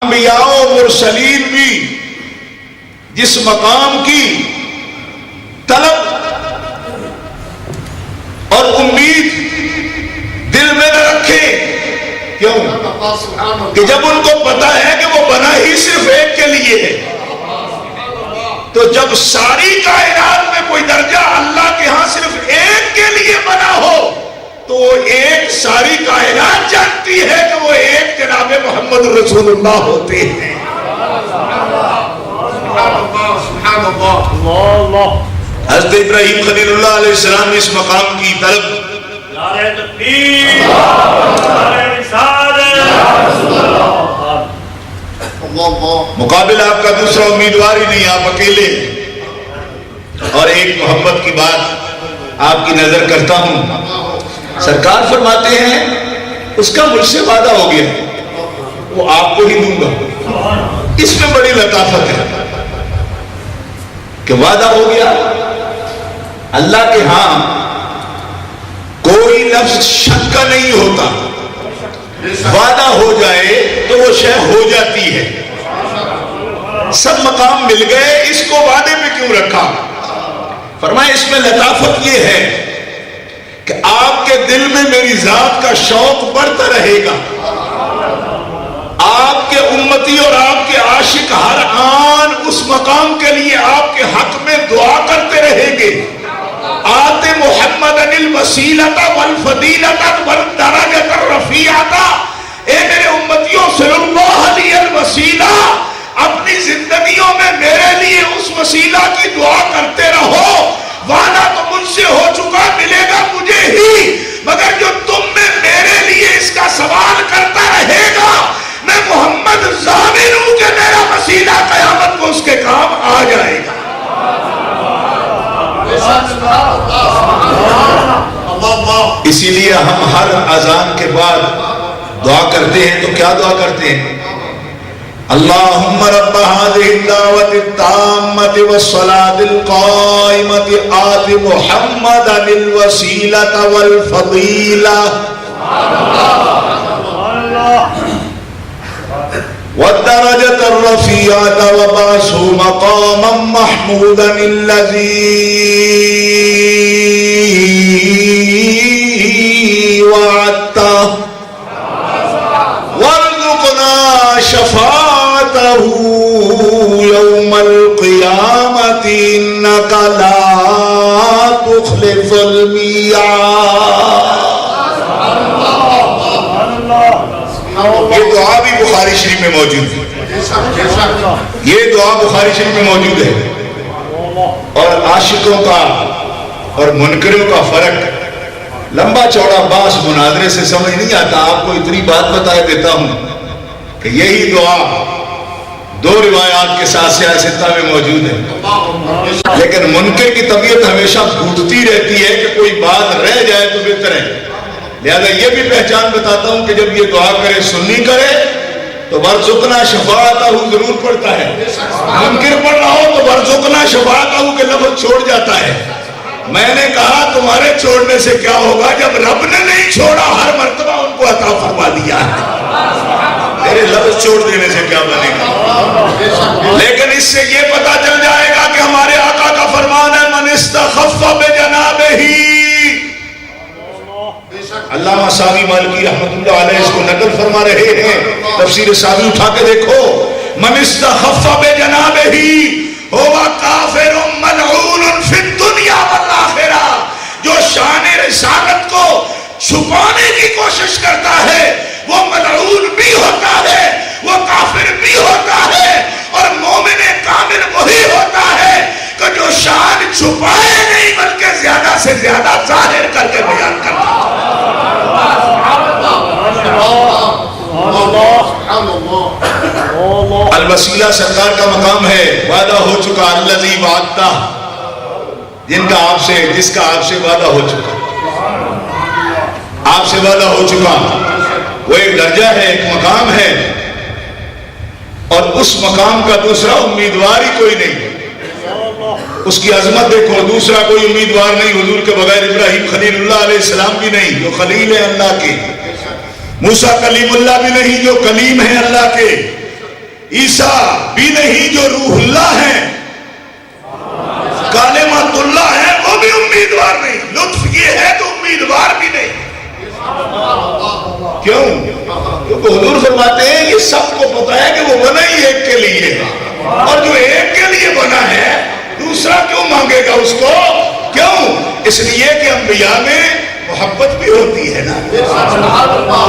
انبیاء و مرسلین بھی جس مقام کی طلب اور امید دل میں نہ رکھے، کیوں؟ کہ جب ان کو پتا ہے کہ وہ بنا ہی صرف ایک کے لیے ہے، تو جب ساری کائنات میں کوئی درجہ اللہ کے ہاں صرف ایک کے لیے بنا ہو تو وہ ایک ساری کائنات جانتی ہے کہ وہ ایک جناب محمد رسول اللہ ہوتے ہیں۔ حضرت ابراہیم خلیل اللہ علیہ السلام نے اس مقام کی طلب نعرہ تکبیر، نعرہ رسالت، مقابل آپ کا دوسرا امیدوار ہی نہیں، آپ اکیلے۔ اور ایک محبت کی بات آپ کی نظر کرتا ہوں، سرکار فرماتے ہیں اس کا مجھ سے وعدہ ہو گیا، وہ آپ کو ہی دوں گا۔ اس میں بڑی لطافت ہے کہ وعدہ ہو گیا، اللہ کے ہاں کوئی لفظ شک کا نہیں ہوتا، وعدہ ہو جائے تو وہ شے ہو جاتی ہے۔ سب مقام مل گئے، اس کو وعدے میں کیوں رکھا؟ فرمایا اس میں لطافت یہ ہے کہ آپ کے دل میں میری ذات کا شوق بڑھتا رہے گا، آپ کے امتی اور آپ کے عاشق ہر آن اس مقام کے لیے آپ کے حق میں دعا کرتے رہیں گے۔ آتے محمد الوسیلۃ والفضیلۃ والدرجۃ الرفیعۃ، اے میرے امتیوں صلی اللہ علیہ الوسیلہ، اپنی زندگیوں میں میرے لیے اس وسیلہ کی دعا کرتے رہو۔ وعدہ تو مجھ سے ہو چکا، ملے گا مجھے ہی، مگر جو تم میں میرے لیے اس کا سوال کرتا رہے گا، میں محمد ضامن ہوں کہ میرا وسیلہ قیامت کو اس کے کام آ جائے گا۔ اسی لیے ہم ہر اذان کے بعد دعا کرتے ہیں، تو کیا دعا کرتے ہیں؟ اللہم رب هذه الدعوة التامة والصلاة القائمة آت محمدا الوسيلة والفضيلة والدرجة الرفيعة وبعثه مقاما محمودا الذي وعدته وارزقنا شفاعته يوم القيامة إنك لا تخلف الميعاد۔ یہ دعا بھی بخاری شریف میں موجود ہے، یہ دعا بخاری شریف میں موجود ہے۔ اور عاشقوں کا اور منکروں کا فرق لمبا چوڑا باس مناظرے سے سمجھ نہیں آتا، آپ کو اتنی بات بتا دیتا ہوں کہ یہی دعا دو روایات کے ساتھ سیاستہ میں موجود ہے، لیکن منکر کی طبیعت ہمیشہ گھٹتی رہتی ہے کہ کوئی بات رہ جائے تو بہتر ہے، لہذا یہ بھی پہچان بتاتا ہوں کہ جب یہ دعا کرے سنی کرے تو ورزقنا شفاعتہ ضرور پڑھتا ہے، منکر پڑھ رہا ہو تو ورزقنا شفاعتہ کے لفظ چھوڑ جاتا ہے۔ میں نے کہا تمہارے چھوڑنے سے کیا ہوگا جب رب نے نہیں چھوڑا، ہر مرتبہ ان کو عطا فرما دیا ہے، تیرے لفظ چھوڑ دینے سے کیا بنے گا؟ لیکن اس سے یہ پتا چل جائے گا کہ ہمارے آقا کا فرمان ہے من استخف بجنابہ، علامہ ساوی مالکی رحمت اللہ علیہ اس کو نقل فرما رہے ہیں، تفسیر ساوی اٹھا کے دیکھو، من استخف بجنابہ ہوا کافر ملعون فی الدنیا والآخرہ، جو شان رسالت کو چھپانے کی کوشش کرتا ہے وہ ملعون بھی ہوتا ہے، وہ کافر بھی ہوتا ہے، اور مومن کامل وہی ہوتا ہے کہ جو شان چھپائے نہیں بلکہ زیادہ سے زیادہ ظاہر کر کے بیان کرتا ہے۔ الوسیلہ سرکار کا مقام ہے، وعدہ ہو چکا الذی وعدتہ، جس کا آپ سے وعدہ ہو چکا، آپ سے وعدہ ہو چکا، وہ ایک درجہ ہے، ایک مقام ہے، اور اس مقام کا دوسرا امیدوار ہی کوئی نہیں۔ اس کی عظمت دیکھو، دوسرا کوئی امیدوار نہیں حضور کے بغیر، ابراہیم خلیل اللہ علیہ السلام بھی نہیں جو خلیل ہے اللہ کے، موسیٰ کلیم اللہ بھی نہیں جو کلیم ہے اللہ کے، عیسیٰ بھی نہیں جو روح اللہ ہیں، کلمۃ اللہ ہے، وہ بھی امیدوار نہیں. لطف یہ ہے تو امیدوار بھی نہیں. کیوں؟ کیونکہ حضور فرماتے ہیں یہ سب کو پتا ہے کہ وہ بنا ہی ایک کے لیے، اور جو ایک کے لیے بنا ہے دوسرا کیوں مانگے گا اس کو؟ کیوں؟ اس لیے کہ انبیاء میں محبت بھی ہوتی ہے نا،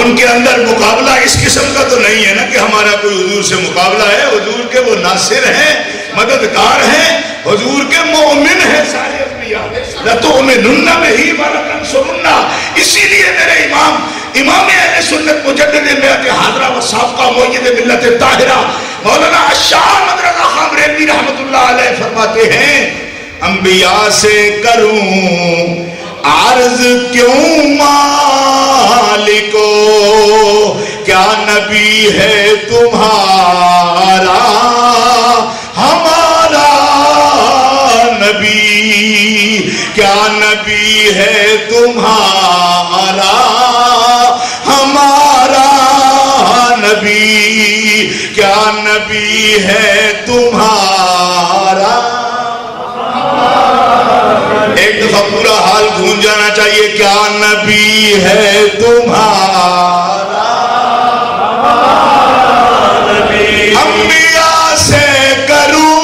ان کے اندر مقابلہ اس قسم کا تو نہیں ہے نا کہ ہمارا کوئی حضور سے مقابلہ ہے. حضور کے وہ ناصر ہیں، مددگار ہیں، حضور کے مومن ہیں سارے انبیاء. لَتُؤْمِنُنَّ بِهِ وَلَتَنْصُرُنَّهُ. اسی لیے میرے امام اہل سنت مجدد ملت حاضرہ و سابقہ مؤید ملت طاہرہ مولانا شاہ احمد رضا خان بریلوی رحمت اللہ علیہ فرماتے ہیں انبیاء سے کروں عرض کیوں مالکو، کیا نبی ہے تمہارا ہمارا نبی، کیا نبی ہے تمہارا ہمارا نبی، کیا نبی ہے تمہارا. ایک دفعہ پورا حال گونج جانا چاہیے. کیا نبی ہے تمہارا نبی. انبیاء سے کروں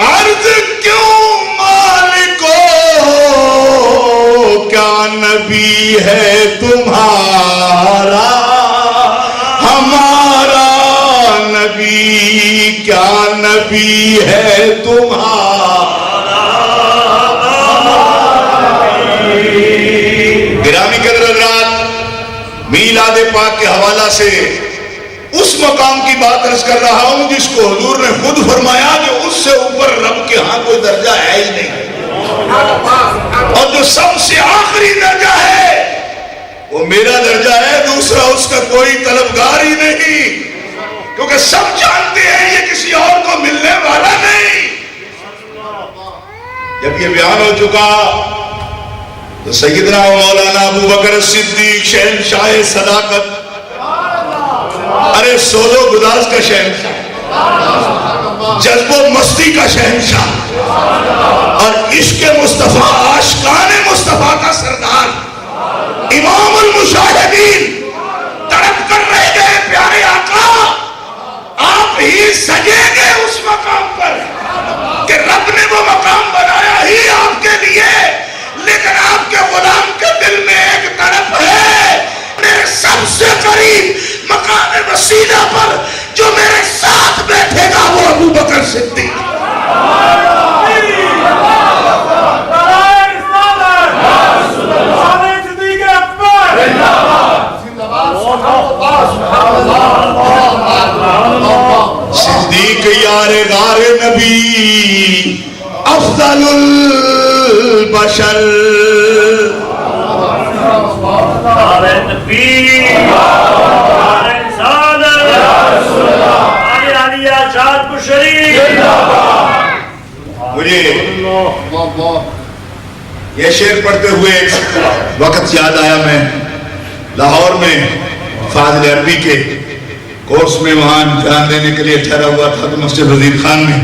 عرض کیوں مالکو، کیا نبی ہے تمہارا ہمارا نبی، کیا نبی ہے تمہارا. گرامی قدر حضرات، میلاد پاک کے حوالہ سے اس مقام کی بات عرض کر رہا ہوں جس کو حضور نے خود فرمایا کہ اس سے اوپر رب کے ہاں کوئی درجہ ہے ہی نہیں، اور جو سب سے آخری درجہ ہے وہ میرا درجہ ہے، دوسرا اس کا کوئی طلبگار ہی نہیں، کیونکہ سب جانتے ہیں یہ کسی اور کو ملنے والا نہیں. جب یہ بیان ہو چکا تو سیدنا و مولانا ابو بکر صدیق شہنشاہ صداقت، ارے سولو گداز کا شہنشاہ، جذب و مستی کا شہنشاہ، اور عشق مصطفیٰ عاشقان مصطفیٰ کا سردار، امام المشاہدین، تڑپ کر رہ گئے پیارے آقا. آپ ہی سجیں گے اس مقام پر کہ رب نے وہ مقام بنایا ہی آپ کے لیے، لیکن آپ کے غلام کے دل میں ایک طرف ہے میرے سب سے قریب مقام وسیلہ پر جو میرے ساتھ بیٹھے گا وہ ابو بکر صدیق. صدیق یار غار نبی افضل البشر، مجھے یہ شعر پڑھتے ہوئے ایک وقت یاد آیا. میں لاہور میں فاضل عربی کے کورس میں وہاں امتحان دینے کے لیے ٹھہرا ہوا تھا تو مسجد وزیر خان میں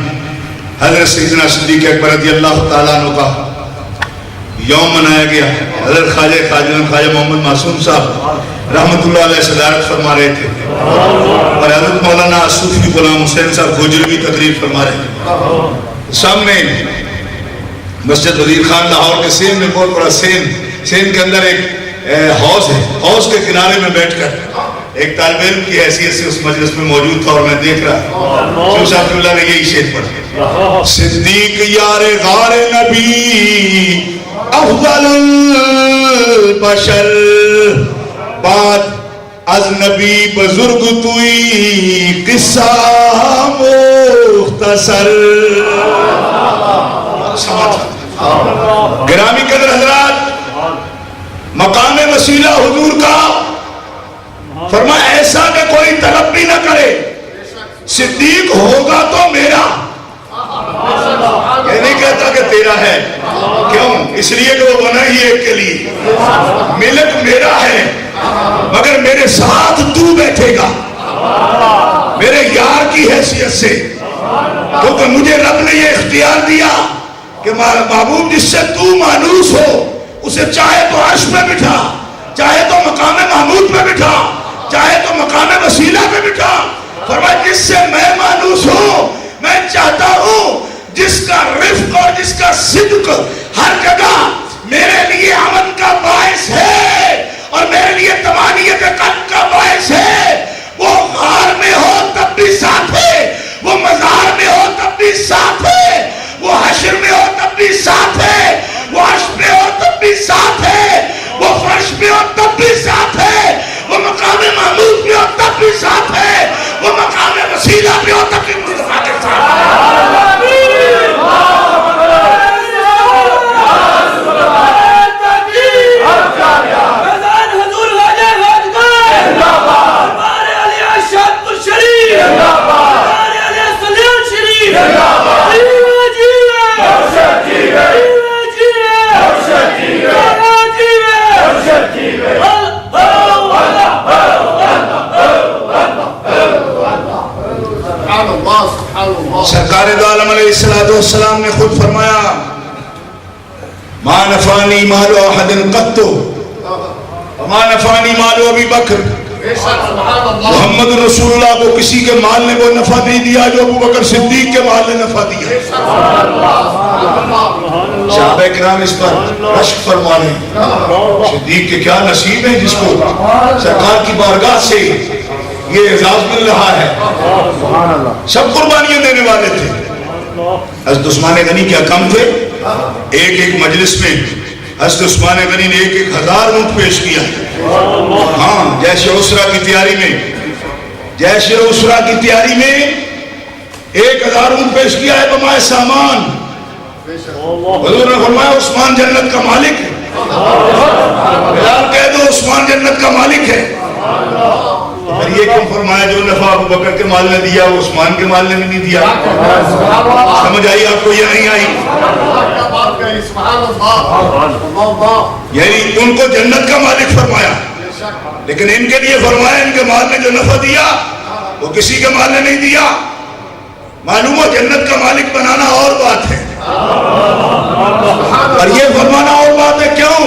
حضرت سیدنا صدیق اکبر رضی اللہ تعالیٰ عنہ کا یوم منایا گیا. حضرت خواجہ محمد معصوم صاحب رحمت اللہ علیہ صدارت فرما رہے تھے، اور حضرت مولانا صوفی غلام حسین صاحب گوجروی تقریر فرما رہے تھے. سامنے مسجد وزیر خان لاہور کے سین میں بہت بڑا سین کے اندر ایک حوض ہے. حوض کے کنارے میں بیٹھ کر ایک طالب علم کی حیثیت سے اس مجلس میں موجود تھا اور میں دیکھ رہا. شیخ صاحب اللہ نے یہی شعر پڑھا. صدیق یار غار نبی افضل البشر، بات از نبی بزرگ توئی قصہ مختصر. گرامی قدر حضرات، مقام وسیلہ حضور کا فرمایا ایسا کہ کوئی طلب بھی نہ کرے، صدیق ہوگا تو میرا، یہ نہیں کہتا کہ تیرا ہے. کیوں؟ اس لیے کہ وہ بنا ہی ایک کے لیے. ملک میرا ہے مگر میرے ساتھ تو بیٹھے گا، میرے کی حیثیت سے، کیونکہ مجھے رب نے یہ اختیار دیا کہ محبوب جس سے تو مانوس ہو اسے چاہے تو عرش پہ بٹھا، چاہے تو مقام محمود پہ بٹھا، چاہے تو مقام وسیلہ پہ بٹھا۔ فرمایا جس سے میں مانوس ہوں، میں چاہتا ہوں جس کا رفق اور جس کا صدق ہر جگہ میرے لیے امن کا باعث ہے اور میرے لیے طمانینت قلب کا باعث ہے، وہ غار میں ہو تب بھی ساتھ ہے، وہ مزار میں ہو تب بھی ساتھ ہے، وہ حشر میں ہو تب بھی ساتھ ہے، وہ عرش میں ہو تب بھی ساتھ ہے، وہ فرش میں ہو تب بھی ساتھ ہے، وہ مقام محمود میں ہو تب بھی ساتھ ہے، وہ مقام وسیلہ میں ہو تب بھی مصطفیٰ کے ساتھ ہے۔ سرکار دو عالم علیہ السلام نے خود فرمایا ما نفعنی مال احد قط وما نفعنی مال ابی بکر۔ محمد رسول اللہ کو کسی کے مال نے وہ نفع نہیں دیا جو ابو بکر صدیق کے مال نے نفع دیا۔ صحابہ کرام اس پر رشک فرما رہے ہیں، صدیق کے کیا نصیب ہیں جس کو سرکار کی بارگاہ سے یہ اعزاز مل رہا ہے۔ سب قربانیاں دینے والے تھے۔ حضرت عثمان غنی کیا کم تھے؟ ایک مجلس میں حضرت عثمان غنی نے 1000 اونٹ پیش کیا۔ ہاں، جیش عسرہ کی تیاری میں 1000 اونٹ پیش کیا ہے بمائے سامان۔ حضور نے فرمایا عثمان جنت کا مالک ہے۔ بلال کہہ دو عثمان جنت کا مالک ہے۔ اور یہ کیوں فرمایا جو نفع ابو بکر کے مال نے دیا وہ عثمان کے مال نے بھی نہیں دیا؟ سمجھ آئی آپ کو یا نہیں آئی؟ یعنی ان کو جنت کا مالک فرمایا، لیکن ان کے لیے فرمایا ان کے مال نے جو نفع دیا وہ کسی کے مال نے نہیں دیا۔ معلوم ہو جنت کا مالک بنانا اور بات ہے اور یہ فرمانا اور بات ہے۔ کیوں؟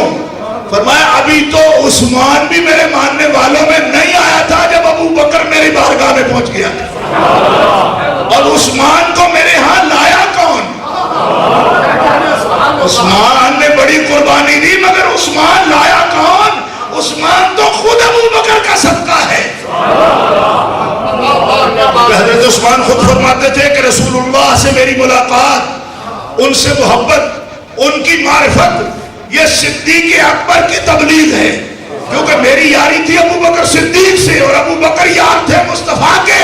فرمایا ابھی تو عثمان بھی میرے ماننے والوں میں نہیں آیا تھا جب ابو بکر میری بارگاہ میں پہنچ گیا تھا، اور عثمان کو میرے ہاں لایا کون؟ عثمان نے بڑی قربانی دی، مگر عثمان لایا کون؟ عثمان تو خود ابو بکر کا صدقہ ہے۔ حضرت عثمان خود فرماتے تھے کہ رسول اللہ سے میری ملاقات، ان سے محبت، ان کی معرفت یہ صدیق اکبر کی تبلیغ ہے، کیونکہ میری یاری تھی ابو بکر صدیق سے اور ابو بکر یار تھے مصطفیٰ کے،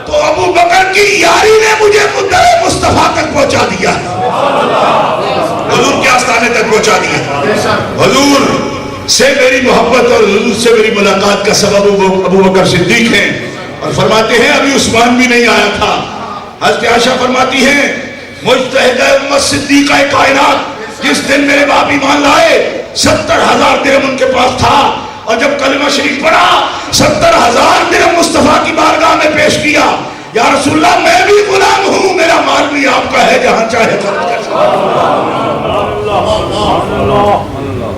تو ابو بکر کی یاری نے مجھے مدعے مصطفیٰ تک پہنچا دیا، حضور کے آستانے تک پہنچا دیا۔ حضور سے میری محبت اور حضور سے میری ملاقات کا سبب ابو بکر صدیق ہیں، اور فرماتے ہیں ابھی عثمان بھی نہیں آیا تھا۔ حضرت عائشہ فرماتی ہیں مجتہدہ امت صدیقہ کائنات جس دن میرے باپ ایمان لائے 70,000 درہم ان کے پاس تھا، اور جب کلمہ شریف پڑھا 70,000 درہم مصطفیٰ کی بارگاہ میں پیش کیا۔ یا رسول اللہ میں بھی غلام ہوں، میرا مال بھی آپ کا ہے، جہاں چاہے خرچ کر سکتے۔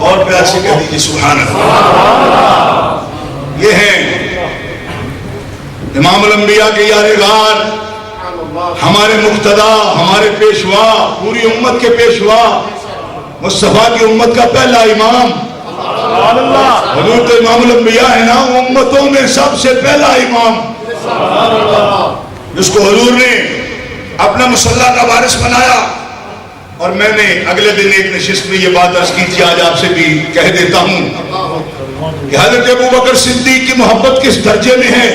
اور پیار سے کہہ دیجیے سبحان اللہ۔ یہ ہیں امام الانبیاء کے یار غار، ہمارے مقتدا، ہمارے پیشوا، پوری امت کے پیشوا، مصطفیٰ کی امت کا پہلا امام۔ حضور تو امام الانبیاء ہے نا، امتوں میں سب سے پہلا امام، جس کو حضور نے اپنا مصلی کا وارث بنایا۔ اور میں نے اگلے دن ایک نشست میں یہ بات عرض کی تھی، آج آپ سے بھی کہہ دیتا ہوں کہ حضرت ابو بکر صدیق کی محبت کس درجے میں ہے۔